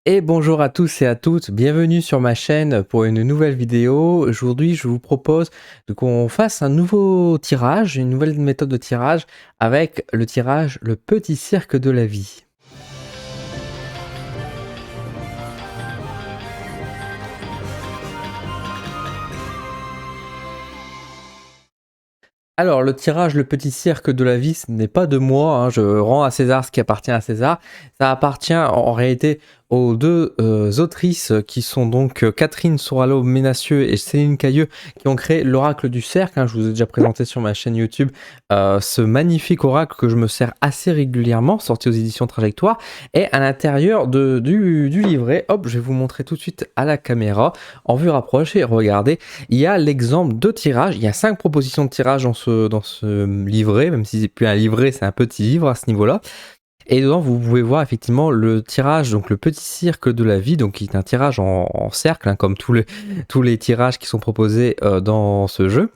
Et bonjour à tous et à toutes, bienvenue sur ma chaîne pour une nouvelle vidéo. Aujourd'hui, je vous propose qu'on fasse un nouveau tirage, une nouvelle méthode de tirage avec le tirage Le Petit Cirque de la Vie. Alors, le tirage Le Petit Cirque de la Vie, ce n'est pas de moi, hein, je rends à César ce qui appartient à César. Ça appartient en réalité aux deux autrices qui sont donc Catherine Souralot-Ménassieux et Céline Cailleux qui ont créé l'Oracle du Cercle, hein. Je vous ai déjà présenté sur ma chaîne YouTube ce magnifique oracle que je me sers assez régulièrement, sorti aux éditions Trajectoire. Et à l'intérieur du livret, hop, je vais vous montrer tout de suite à la caméra, en vue rapprochée, regardez, il y a l'exemple de tirage. Il y a 5 propositions de tirage dans ce livret, même si c'est plus un livret, c'est un petit livre à ce niveau-là. Et dedans, vous pouvez voir effectivement le tirage, donc le Petit Cirque de la Vie, donc qui est un tirage en cercle, hein, comme tous les tirages qui sont proposés dans ce jeu.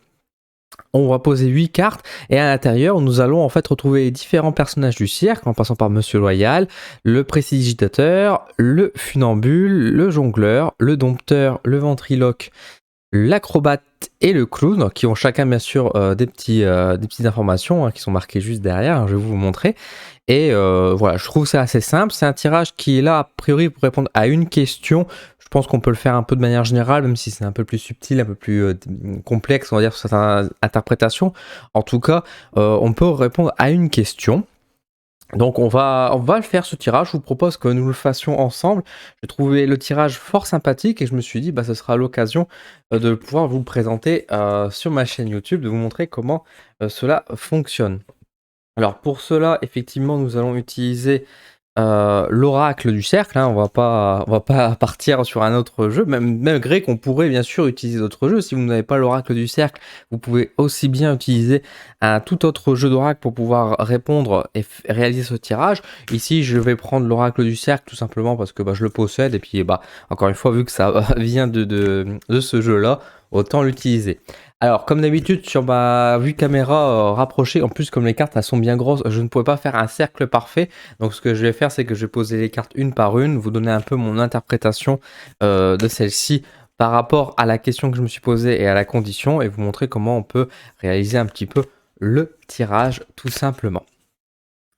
On va poser 8 cartes et à l'intérieur, nous allons en fait retrouver différents personnages du cirque en passant par Monsieur Loyal, le prestidigitateur, le funambule, le jongleur, le dompteur, le ventriloque, l'acrobate et le clown qui ont chacun bien sûr des petites informations, hein, qui sont marquées juste derrière, hein, je vais vous montrer. Et voilà, je trouve ça assez simple. C'est un tirage qui est là a priori pour répondre à une question. Je pense qu'on peut le faire un peu de manière générale, même si c'est un peu plus subtil, un peu plus complexe, on va dire, sur certaines interprétations. En tout cas, on peut répondre à une question. Donc on va le faire ce tirage, je vous propose que nous le fassions ensemble. J'ai trouvé le tirage fort sympathique et je me suis dit ce sera l'occasion de pouvoir vous le présenter sur ma chaîne YouTube, de vous montrer comment cela fonctionne. Alors pour cela, effectivement, nous allons utiliser l'oracle du cercle, hein. On va pas partir sur un autre jeu, même malgré qu'on pourrait bien sûr utiliser d'autres jeux. Si vous n'avez pas l'oracle du cercle, vous pouvez aussi bien utiliser un tout autre jeu d'oracle pour pouvoir répondre et réaliser ce tirage. Ici, je vais prendre l'oracle du cercle tout simplement parce que je le possède et puis encore une fois, vu que ça vient de ce jeu-là, autant l'utiliser. Alors, comme d'habitude, sur ma vue caméra rapprochée, en plus, comme les cartes elles sont bien grosses, je ne pouvais pas faire un cercle parfait. Donc, ce que je vais faire, c'est que je vais poser les cartes une par une, vous donner un peu mon interprétation de celle-ci par rapport à la question que je me suis posée et à la condition, et vous montrer comment on peut réaliser un petit peu le tirage, tout simplement.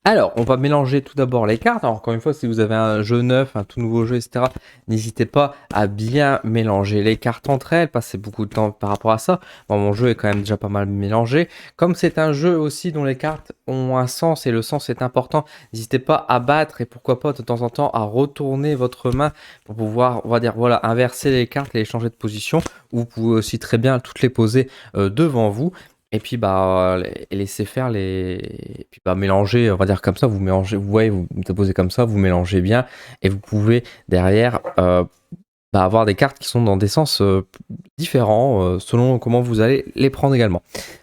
Alors, on va mélanger tout d'abord les cartes. Alors, encore une fois, si vous avez un jeu neuf, un tout nouveau jeu, etc., n'hésitez pas à bien mélanger les cartes entre elles, passer beaucoup de temps par rapport à ça. Bon, mon jeu est quand même déjà pas mal mélangé. Comme c'est un jeu aussi dont les cartes ont un sens et le sens est important, n'hésitez pas à battre et pourquoi pas de temps en temps à retourner votre main pour pouvoir, on va dire, voilà, inverser les cartes et les changer de position. Ou vous pouvez aussi très bien toutes les poser devant vous. Et puis laisser faire et puis mélanger, on va dire comme ça, vous mélangez, vous voyez, vous déposez comme ça, vous mélangez bien, et vous pouvez derrière avoir des cartes qui sont dans des sens différents selon comment vous allez les prendre également.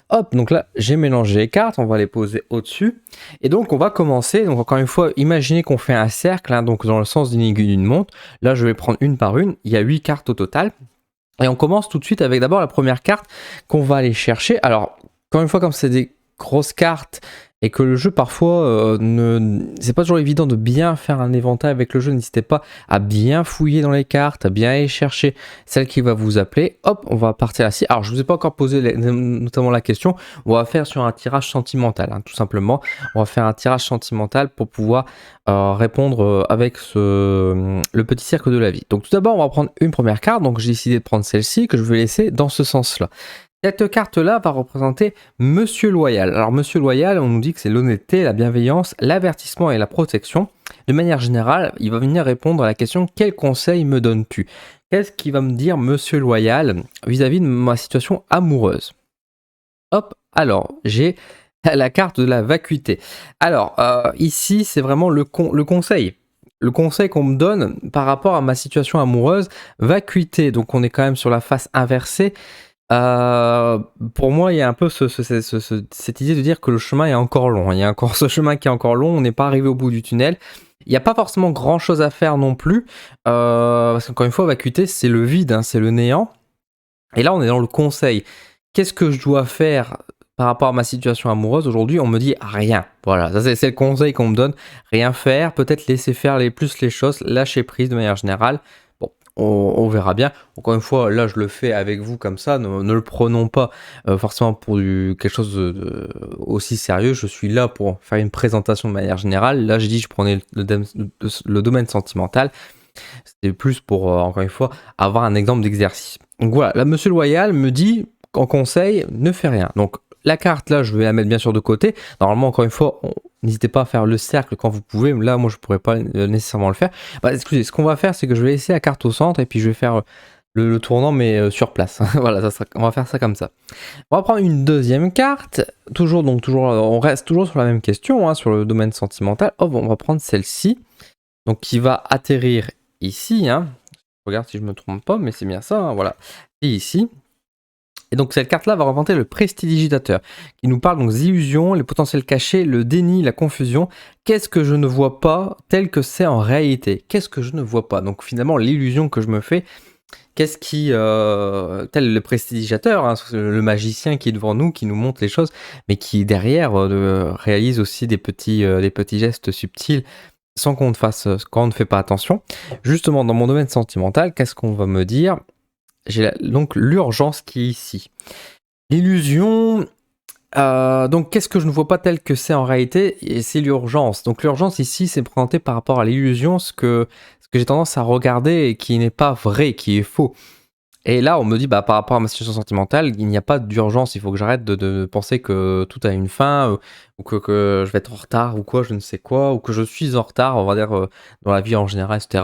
Hop, donc là j'ai mélangé les cartes, on va les poser au-dessus, et donc on va commencer. Donc encore une fois, imaginez qu'on fait un cercle, hein, donc dans le sens d'une aiguille d'une montre. Là je vais prendre une par une, il y a 8 cartes au total. Et on commence tout de suite avec d'abord la première carte qu'on va aller chercher. Alors, encore une fois, comme c'est des grosses cartes et que le jeu parfois c'est pas toujours évident de bien faire un éventail avec le jeu, n'hésitez pas à bien fouiller dans les cartes, à bien aller chercher celle qui va vous appeler. Hop, on va partir là-ci. Alors, je vous ai pas encore posé notamment la question. On va faire sur un tirage sentimental, hein, tout simplement. On va faire un tirage sentimental pour pouvoir répondre avec le petit cercle de la vie. Donc tout d'abord, on va prendre une première carte. Donc j'ai décidé de prendre celle-ci que je vais laisser dans ce sens-là. Cette carte-là va représenter Monsieur Loyal. Alors Monsieur Loyal, on nous dit que c'est l'honnêteté, la bienveillance, l'avertissement et la protection. De manière générale, il va venir répondre à la question « Quel conseil me donnes-tu » Qu'est-ce qu'il va me dire Monsieur Loyal vis-à-vis de ma situation amoureuse? Hop, alors j'ai la carte de la vacuité. Alors ici, c'est vraiment le conseil. Le conseil qu'on me donne par rapport à ma situation amoureuse, vacuité. Donc on est quand même sur la face inversée. Pour moi, il y a un peu cette idée de dire que le chemin est encore long. Il y a encore ce chemin qui est encore long, on n'est pas arrivé au bout du tunnel. Il n'y a pas forcément grand chose à faire non plus, parce qu'encore une fois, vacuité, c'est le vide, hein, c'est le néant. Et là, on est dans le conseil. Qu'est-ce que je dois faire par rapport à ma situation amoureuse, aujourd'hui, on me dit rien. Voilà, ça c'est le conseil qu'on me donne. Rien faire, peut-être laisser faire plus les choses, lâcher prise de manière générale. Bon, on verra bien. Encore une fois, là, je le fais avec vous comme ça. Ne le prenons pas forcément pour quelque chose aussi sérieux. Je suis là pour faire une présentation de manière générale. Là, j'ai dit je prenais le domaine sentimental. C'était plus pour, encore une fois, avoir un exemple d'exercice. Donc voilà, là, Monsieur Loyal me dit, en conseil, ne fais rien. Donc la carte, là, je vais la mettre bien sûr de côté. Normalement, encore une fois, n'hésitez pas à faire le cercle quand vous pouvez. Là, moi, je ne pourrais pas nécessairement le faire. Bah, excusez, ce qu'on va faire, c'est que je vais laisser la carte au centre et puis je vais faire le tournant, mais sur place. Voilà, on va faire ça comme ça. On va prendre une deuxième carte. On reste toujours sur la même question, sur le domaine sentimental. Hop, on va prendre celle-ci. Donc, qui va atterrir ici. Je regarde si je ne me trompe pas, mais c'est bien ça. Voilà. Et ici. Et donc cette carte-là va représenter le prestidigitateur, qui nous parle donc des illusions, les potentiels cachés, le déni, la confusion. Qu'est-ce que je ne vois pas tel que c'est en réalité? Qu'est-ce que je ne vois pas? Donc finalement, l'illusion que je me fais, qu'est-ce qui, tel le prestidigitateur, le magicien qui est devant nous, qui nous montre les choses, mais qui derrière réalise aussi des petits gestes subtils, sans qu'on quand on ne fait pas attention. Justement, dans mon domaine sentimental, qu'est-ce qu'on va me dire? J'ai donc l'urgence qui est ici. L'illusion, donc qu'est-ce que je ne vois pas tel que c'est en réalité? Et c'est l'urgence. Donc l'urgence ici, c'est présenté par rapport à l'illusion, ce que j'ai tendance à regarder et qui n'est pas vrai, qui est faux. Et là, on me dit, par rapport à ma situation sentimentale, il n'y a pas d'urgence. Il faut que j'arrête de penser que tout a une fin, ou que je vais être en retard, ou quoi, je ne sais quoi, ou que je suis en retard, on va dire, dans la vie en général, etc.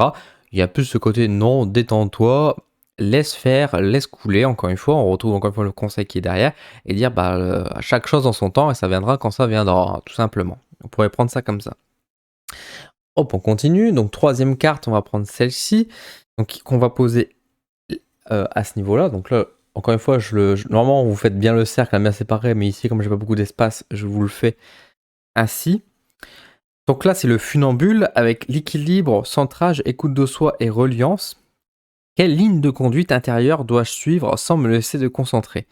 Il y a plus ce côté, non, détends-toi, laisse faire, laisse couler, encore une fois. On retrouve encore une fois le conseil qui est derrière, et dire, à chaque chose en son temps, et ça viendra quand ça viendra, tout simplement. On pourrait prendre ça comme ça. Hop, on continue. Donc, troisième carte, on va prendre celle-ci, donc qu'on va poser à ce niveau-là. Donc là, encore une fois, normalement, vous faites bien le cercle, bien séparé, mais ici, comme j'ai pas beaucoup d'espace, je vous le fais ainsi. Donc là, c'est le funambule avec l'équilibre, centrage, écoute de soi et reliance. Quelle ligne de conduite intérieure dois-je suivre sans me laisser de concentrer?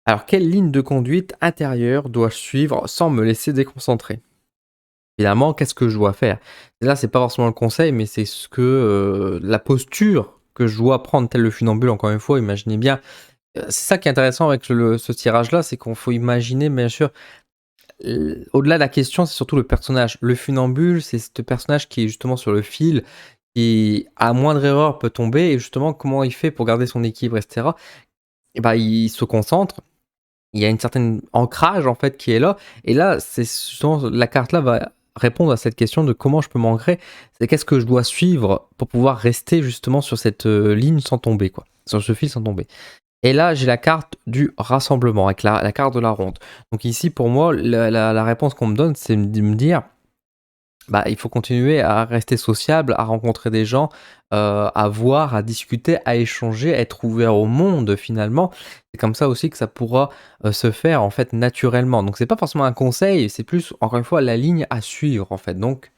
Alors, quelle ligne de conduite intérieure dois-je suivre sans me laisser déconcentrer? Évidemment, qu'est-ce que je dois faire? Là, c'est pas forcément le conseil, mais c'est ce que la posture que je dois prendre, tel le funambule, encore une fois, imaginez bien. C'est ça qui est intéressant avec ce tirage-là, c'est qu'on faut imaginer, bien sûr, au-delà de la question, c'est surtout le personnage. Le funambule, c'est ce personnage qui est justement sur le fil, qui, à moindre erreur, peut tomber, et justement, comment il fait pour garder son équilibre, etc. Et il se concentre. Il y a une certaine ancrage, en fait, qui est là. Et là, c'est justement, la carte-là va répondre à cette question de comment je peux m'ancrer. C'est qu'est-ce que je dois suivre pour pouvoir rester justement sur cette ligne sans tomber, quoi. Sur ce fil sans tomber. Et là, j'ai la carte du rassemblement, avec la carte de la ronde. Donc ici, pour moi, la réponse qu'on me donne, c'est de me dire, il faut continuer à rester sociable, à rencontrer des gens, à voir, à discuter, à échanger, à être ouvert au monde finalement. C'est comme ça aussi que ça pourra se faire en fait naturellement. Donc c'est pas forcément un conseil, c'est plus encore une fois la ligne à suivre en fait. Donc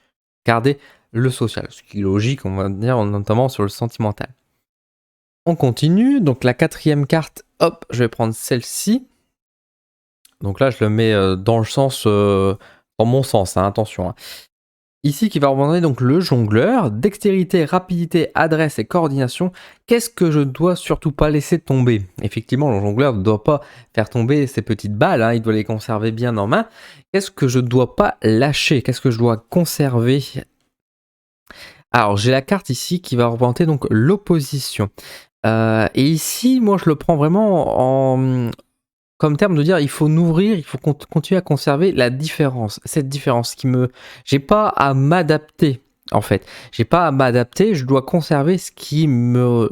garder le social, ce qui est logique, on va dire notamment sur le sentimental. On continue, donc la quatrième carte, hop, je vais prendre celle-ci. Donc là, je le mets dans le sens, dans mon sens, attention. Ici, qui va représenter donc le jongleur, dextérité, rapidité, adresse et coordination. Qu'est-ce que je ne dois surtout pas laisser tomber? Effectivement, le jongleur ne doit pas faire tomber ses petites balles, il doit les conserver bien en main. Qu'est-ce que je ne dois pas lâcher? Qu'est-ce que je dois conserver? Alors, j'ai la carte ici qui va représenter donc l'opposition. Et ici, moi, je le prends vraiment comme terme de dire il faut nourrir, il faut continuer à conserver la différence. Cette différence j'ai pas à m'adapter, en fait. J'ai pas à m'adapter, je dois conserver ce qui me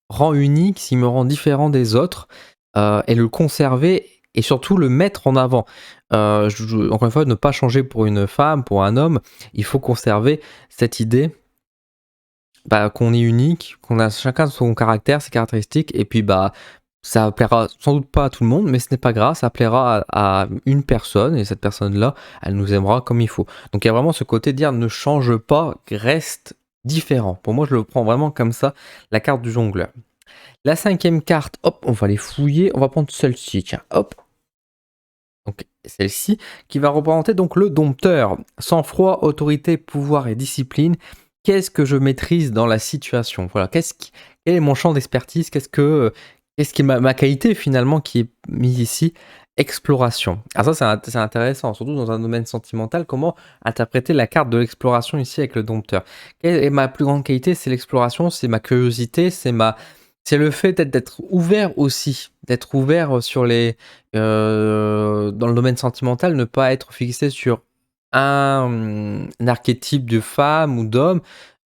rend unique, ce qui me rend différent des autres, et le conserver et surtout le mettre en avant. Encore une fois, ne pas changer pour une femme, pour un homme. Il faut conserver cette idée qu'on est unique, qu'on a chacun son caractère, ses caractéristiques, et puis ça plaira sans doute pas à tout le monde, mais ce n'est pas grave, ça plaira à une personne, et cette personne-là, elle nous aimera comme il faut. Donc il y a vraiment ce côté de dire ne change pas, reste différent. Pour moi, je le prends vraiment comme ça, la carte du jongleur. La cinquième carte, hop, on va les fouiller, on va prendre celle-ci, tiens, hop. Donc celle-ci, qui va représenter donc le dompteur. Sang-froid, autorité, pouvoir et discipline. Qu'est-ce que je maîtrise dans la situation? Voilà, quel est mon champ d'expertise? Qu'est-ce qui est ma qualité finalement qui est mise ici? Exploration. Alors ça, c'est intéressant, surtout dans un domaine sentimental. Comment interpréter la carte de l'exploration ici avec le dompteur? Quelle est ma plus grande qualité? C'est l'exploration, c'est ma curiosité, c'est le fait d'être ouvert aussi, d'être ouvert sur dans le domaine sentimental, ne pas être fixé sur un archétype de femme ou d'homme,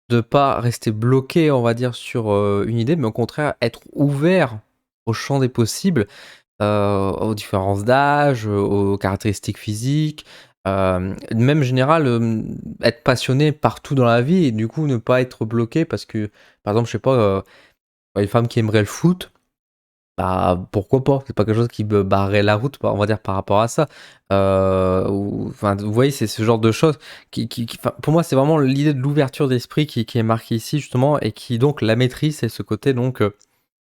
de pas rester bloqué, on va dire, sur une idée, mais au contraire être ouvert au champ des possibles, aux différences d'âge, aux caractéristiques physiques, de même général, être passionné partout dans la vie et du coup ne pas être bloqué parce que, par exemple, je sais pas, les femmes qui aimeraient le foot, bah, pourquoi pas? C'est pas quelque chose qui me barrerait la route, on va dire, par rapport à ça. Enfin, vous voyez, c'est ce genre de choses enfin, pour moi, c'est vraiment l'idée de l'ouverture d'esprit qui est marquée ici, justement, et qui, donc, la maîtrise, c'est ce côté, donc,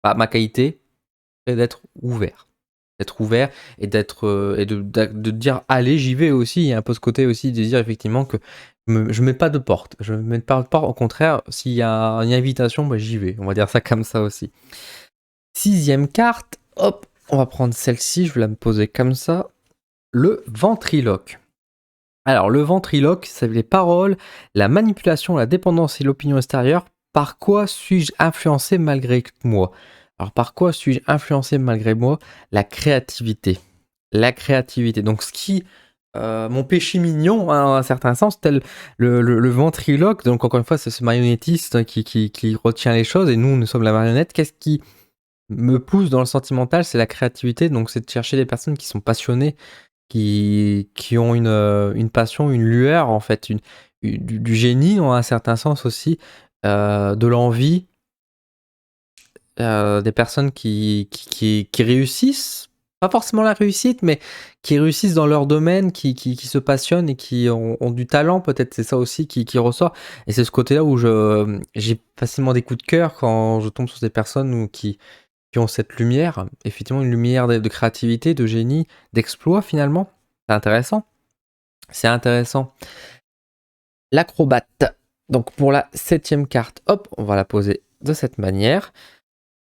bah, ma qualité, c'est d'être ouvert. D'être ouvert et de dire, allez, j'y vais aussi. Il y a un peu ce côté aussi de dire, effectivement, que je mets pas de porte. Je mets pas de porte. Au contraire, s'il y a une invitation, bah, j'y vais. On va dire ça comme ça aussi. 6e carte, hop, on va prendre celle-ci, je vais la me poser comme ça. Le ventriloque. Alors, le ventriloque, c'est les paroles, la manipulation, la dépendance et l'opinion extérieure. Par quoi suis-je influencé malgré moi? Alors, par quoi suis-je influencé malgré moi? La créativité. La créativité. Donc, mon péché mignon, hein, dans un certain sens, tel le ventriloque. Donc, encore une fois, c'est ce marionnettiste qui retient les choses et nous sommes la marionnette. Qu'est-ce qui me pousse dans le sentimental? C'est la créativité. Donc, c'est de chercher des personnes qui sont passionnées, qui ont une passion, une lueur, en fait, du génie, en un certain sens aussi, de l'envie, des personnes qui réussissent, pas forcément la réussite, mais qui réussissent dans leur domaine, qui se passionnent et qui ont du talent, peut-être, c'est ça aussi qui ressort. Et c'est ce côté-là où j'ai facilement des coups de cœur quand je tombe sur des personnes qui ont cette lumière, effectivement une lumière de créativité, de génie, d'exploit finalement. C'est intéressant. C'est intéressant. L'acrobate. Donc pour la 7e carte, hop, on va la poser de cette manière.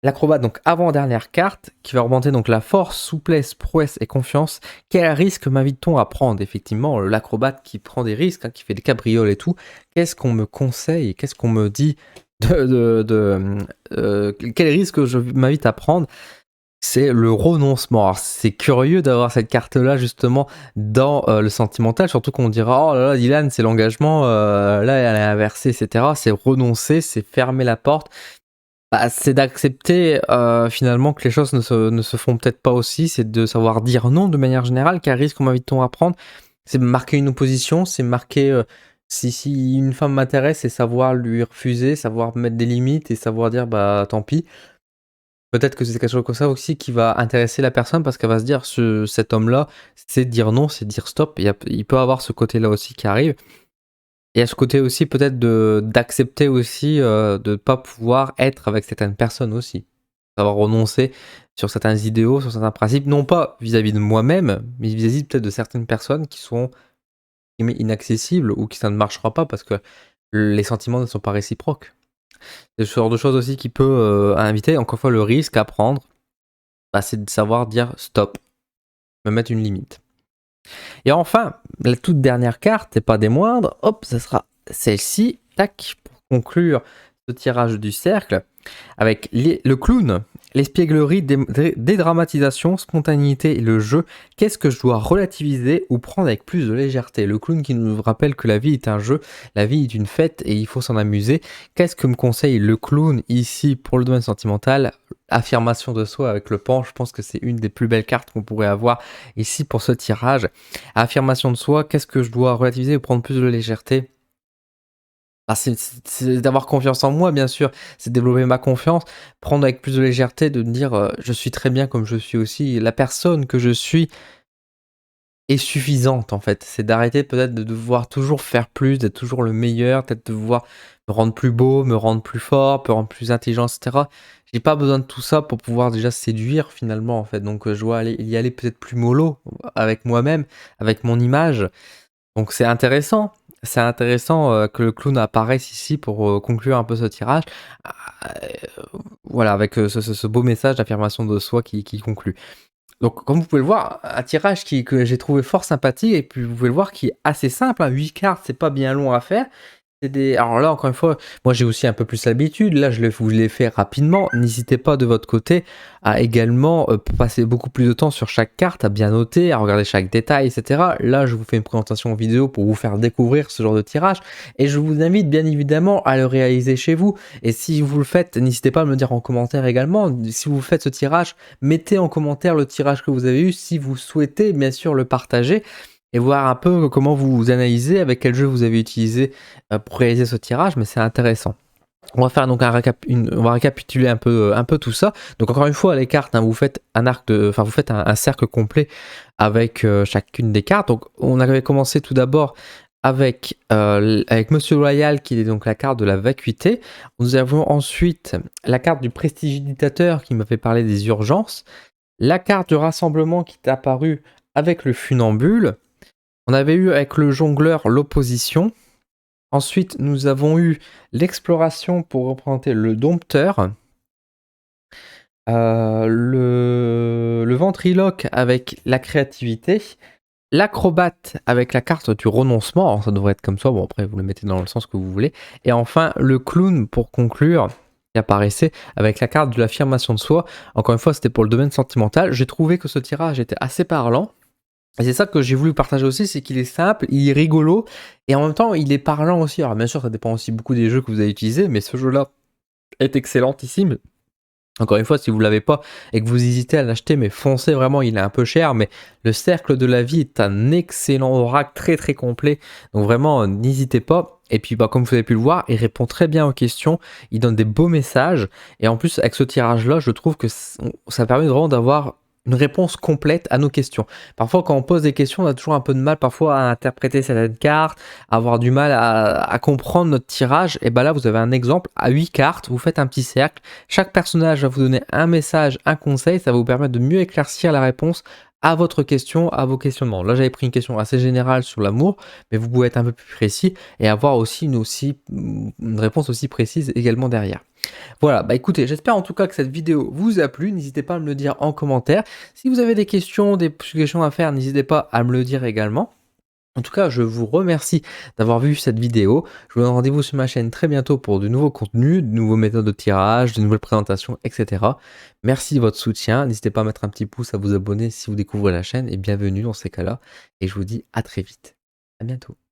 L'acrobate, donc avant-dernière carte, qui va remonter donc la force, souplesse, prouesse et confiance. Quel risque m'invite-t-on à prendre? Effectivement, l'acrobate qui prend des risques, hein, qui fait des cabrioles et tout. Qu'est-ce qu'on me conseille? Qu'est-ce qu'on me dit quel risque je m'invite à prendre? C'est le renoncement. Alors, c'est curieux d'avoir cette carte-là justement dans le sentimental, surtout qu'on dira oh là là, Dylan, c'est l'engagement, là elle est inversée, etc. C'est renoncer, c'est fermer la porte. Bah, c'est d'accepter finalement que les choses ne se font peut-être pas aussi, c'est de savoir dire non de manière générale. Quel risque m'invite-t-on à prendre? C'est marquer une opposition, c'est marquer si une femme m'intéresse, c'est savoir lui refuser, savoir mettre des limites et savoir dire bah tant pis. Peut-être que c'est quelque chose comme ça aussi qui va intéresser la personne parce qu'elle va se dire cet homme-là, c'est dire non, c'est dire stop. Il peut avoir ce côté-là aussi qui arrive. Et à ce côté aussi peut-être d'accepter aussi de ne pas pouvoir être avec certaines personnes aussi. Savoir renoncer sur certains idéaux, sur certains principes, non pas vis-à-vis de moi-même, mais vis-à-vis peut-être de certaines personnes qui sont inaccessibles ou qui ça ne marchera pas parce que les sentiments ne sont pas réciproques. C'est ce genre de choses aussi qui peut inviter, encore une fois, le risque à prendre, bah, c'est de savoir dire stop, me mettre une limite. Et enfin, la toute dernière carte, et pas des moindres, hop, ça sera celle-ci, tac, pour conclure ce tirage du cercle, avec le clown, l'espièglerie, dédramatisation, spontanéité et le jeu. Qu'est-ce que je dois relativiser ou prendre avec plus de légèreté? Le clown qui nous rappelle que la vie est un jeu, la vie est une fête et il faut s'en amuser. Qu'est-ce que me conseille le clown ici pour le domaine sentimental? Affirmation de soi avec le pan, je pense que c'est une des plus belles cartes qu'on pourrait avoir ici pour ce tirage. Affirmation de soi, qu'est-ce que je dois relativiser ou prendre plus de légèreté? Ah, c'est d'avoir confiance en moi, bien sûr. C'est développer ma confiance, prendre avec plus de légèreté, de me dire je suis très bien comme je suis aussi. La personne que je suis est suffisante en fait. C'est d'arrêter peut-être de devoir toujours faire plus, d'être toujours le meilleur, peut-être de devoir me rendre plus beau, me rendre plus fort, me rendre plus intelligent, et cetera. J'ai pas besoin de tout ça pour pouvoir déjà séduire finalement en fait. Donc je dois y aller peut-être plus mollo avec moi-même, avec mon image. Donc c'est intéressant. C'est intéressant que le clown apparaisse ici pour conclure un peu ce tirage. Voilà, avec ce beau message d'affirmation de soi qui conclut. Donc, comme vous pouvez le voir, un tirage que j'ai trouvé fort sympathique, et puis vous pouvez le voir qui est assez simple, hein, 8 cartes, c'est pas bien long à faire. Alors là, encore une fois, moi j'ai aussi un peu plus l'habitude, là vous l'ai fait rapidement. N'hésitez pas de votre côté à également passer beaucoup plus de temps sur chaque carte, à bien noter, à regarder chaque détail, etc. Là, je vous fais une présentation vidéo pour vous faire découvrir ce genre de tirage, et je vous invite bien évidemment à le réaliser chez vous. Et si vous le faites, n'hésitez pas à me le dire en commentaire également. Si vous faites ce tirage, mettez en commentaire le tirage que vous avez eu, si vous souhaitez bien sûr le partager, et voir un peu comment vous analysez, avec quel jeu vous avez utilisé pour réaliser ce tirage, mais c'est intéressant. On va faire donc on va récapituler un peu tout ça. Donc encore une fois, les cartes, hein, vous faites vous faites un cercle complet avec chacune des cartes. Donc on avait commencé tout d'abord avec Monsieur Royal, qui est donc la carte de la vacuité. Nous avons ensuite la carte du prestidigitateur qui m'a fait parler des urgences. La carte du rassemblement qui est apparue avec le funambule. On avait eu avec le jongleur l'opposition. Ensuite, nous avons eu l'exploration pour représenter le dompteur. Le ventriloque avec la créativité. L'acrobate avec la carte du renoncement. Alors, ça devrait être comme ça. Bon, après, vous le mettez dans le sens que vous voulez. Et enfin, le clown pour conclure, qui apparaissait avec la carte de l'affirmation de soi. Encore une fois, c'était pour le domaine sentimental. J'ai trouvé que ce tirage était assez parlant. Et c'est ça que j'ai voulu partager aussi, c'est qu'il est simple, il est rigolo, et en même temps il est parlant aussi. Alors bien sûr ça dépend aussi beaucoup des jeux que vous avez utilisés, mais ce jeu-là est excellentissime. Encore une fois, si vous ne l'avez pas et que vous hésitez à l'acheter, mais foncez vraiment, il est un peu cher, mais le cercle de la vie est un excellent oracle très très complet, donc vraiment n'hésitez pas. Et puis comme vous avez pu le voir, il répond très bien aux questions, il donne des beaux messages, et en plus avec ce tirage-là, je trouve que ça permet vraiment d'avoir une réponse complète à nos questions. Parfois, quand on pose des questions, on a toujours un peu de mal parfois à interpréter certaines cartes, à avoir du mal à comprendre notre tirage. Et bien là, vous avez un exemple à 8 cartes, vous faites un petit cercle. Chaque personnage va vous donner un message, un conseil, ça va vous permettre de mieux éclaircir la réponse à votre question, à vos questionnements. Là, j'avais pris une question assez générale sur l'amour, mais vous pouvez être un peu plus précis et avoir aussi une réponse aussi précise également derrière. Voilà, bah écoutez, j'espère en tout cas que cette vidéo vous a plu. N'hésitez pas à me le dire en commentaire. Si vous avez des questions, des suggestions à faire, n'hésitez pas à me le dire également. En tout cas, je vous remercie d'avoir vu cette vidéo. Je vous donne rendez-vous sur ma chaîne très bientôt pour de nouveaux contenus, de nouveaux méthodes de tirage, de nouvelles présentations, etc. Merci de votre soutien. N'hésitez pas à mettre un petit pouce, à vous abonner si vous découvrez la chaîne, et bienvenue dans ces cas-là. Et je vous dis à très vite. À bientôt.